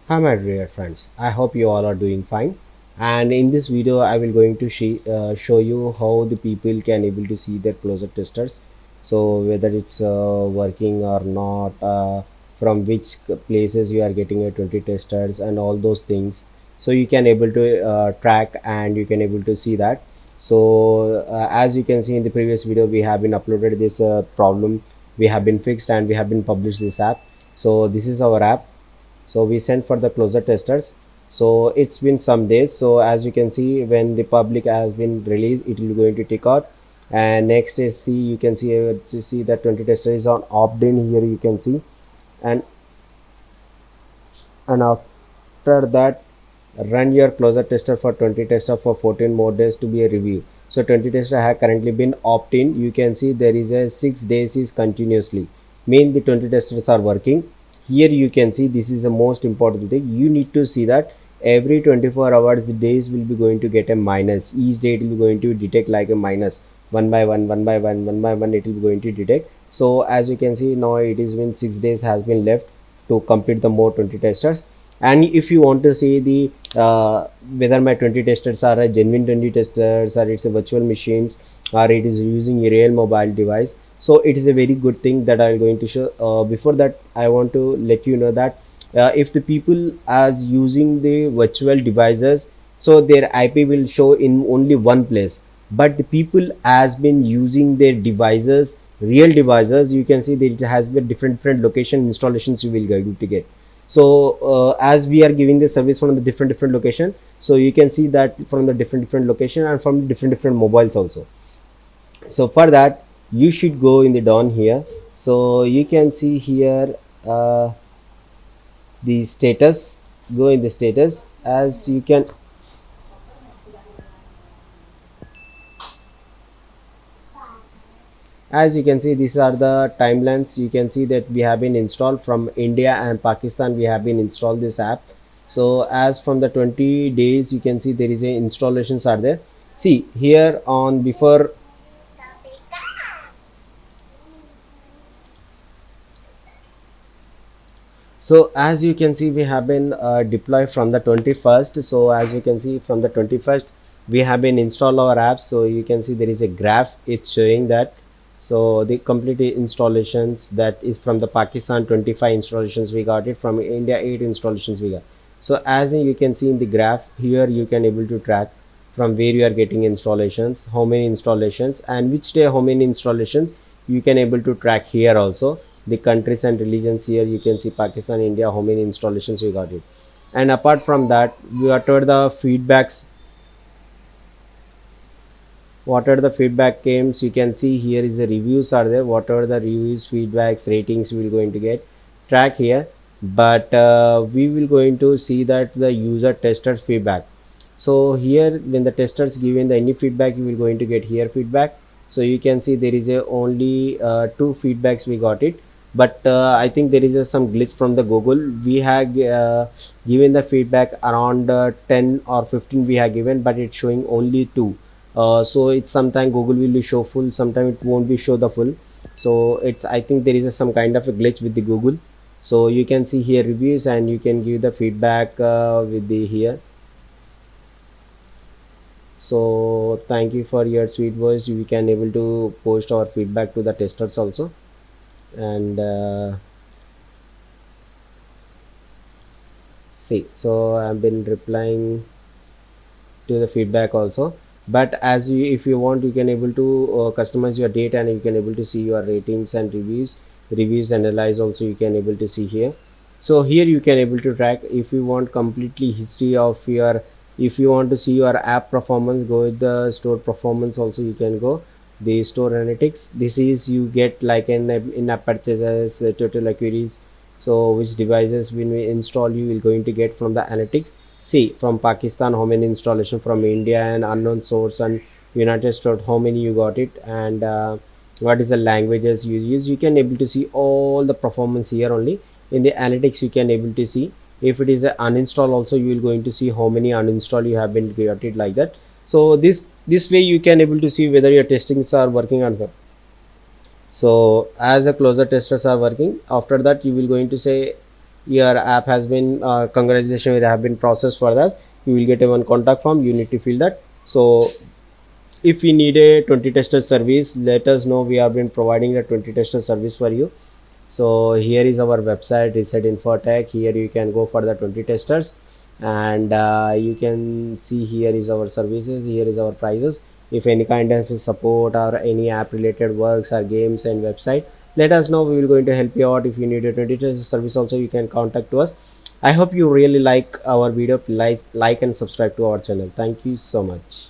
Hi my dear friends, I hope you all are doing fine. And in this video, I will going to show you how the people can able to see their closet testers. So whether it's working or not, from which places you are getting a 20 testers and all those things. So you can able to track and you can able to see that. So as you can see in the previous video, we have been uploaded this problem. We have been fixed and we have been published this app. So this is our app. So we sent for the closer testers. So it's been some days. So as you can see, when the public has been released, it will going to tick out. And next is see, you can see to see that 20 tester is on opt-in here, you can see. And and after that, run your closer tester for 20 tester for 14 more days to be a review. So 20 tester have currently been opt-in. You can see there is a 6 days is continuously mean the 20 testers are working. Here you can see this is the most important thing. You need to see that every 24 hours the days will be going to get a minus. Each day it will be going to detect like a minus, one by one, one by one, one by one, it will be going to detect. So as you can see now, it is been 6 days has been left to complete the more 20 testers. And if you want to see the whether my 20 testers are a genuine 20 testers or it's a virtual machines or it is using a real mobile device, so it is a very good thing that I'm going to show. Before that, I want to let you know that if the people as using the virtual devices, so their IP will show in only one place, but the people has been using their devices, real devices, you can see that it has been different location installations you will going to get. So as we are giving the service from the different location, so you can see that from the different location and from different mobiles also. So for that, you should go in the down here. So you can see here the status. Go in the status. As you can see, these are the timelines. You can see that we have been installed from India and Pakistan. We have been installed this app. So as from the 20 days, you can see there is a installations are there. See here on before. So as you can see, we have been deployed from the 21st. So as you can see from the 21st, we have been install our apps. So you can see there is a graph, it's showing that. So the complete installations, that is from the Pakistan 25 installations we got it, from India 8 installations we got. So as you can see in the graph here, you can able to track from where you are getting installations, how many installations and which day how many installations, you can able to track here also. The countries and religions, here you can see Pakistan, India, how many installations we got it. And apart from that, whatever the feedback comes, you can see here is the reviews are there. Whatever the reviews, feedbacks, ratings we will going to get track here. But we will going to see that the user testers feedback. So here when the testers given the any feedback, you will going to get here feedback. So you can see there is a only two feedbacks we got it. But I think there is some glitch from the Google. We have given the feedback around 10 or 15 we have given, but it's showing only two. So it's sometime Google will show full, sometime it won't be show the full. So it's, I think there is some kind of a glitch with the Google. So you can see here reviews and you can give the feedback with the here. So thank you for your sweet voice. We can able to post our feedback to the testers also. And see, so I've been replying to the feedback also. But as you, if you want, you can able to customize your data and you can able to see your ratings and reviews analyze also, you can able to see here. So here you can able to track if you want completely history of your, if you want to see your app performance, go with the store performance also, you can go the store analytics. This is you get like in app purchases, total queries. So which devices when we install, you will going to get from the analytics. See from Pakistan how many installation, from India and unknown source and United States how many you got it, and what is the languages you use. You can able to see all the performance here only in the analytics. You can able to see if it is a uninstall also, you will going to see how many uninstall you have been got it like that. So this way you can able to see whether your testings are working or not. So as a closer testers are working, after that you will going to say your app has been congratulations, it have been processed for that. You will get a one contact form, you need to fill that. So if we need a 20 tester service, let us know, we have been providing the 20 tester service for you. So here is our website, reset infotech. Here you can go for the 20 testers, and you can see here is our services, here is our prices. If any kind of support or any app related works or games and website, let us know, we will going to help you out. If you need a 20 tester service also, you can contact to us. I hope you really like our video. Like and subscribe to our channel. Thank you so much.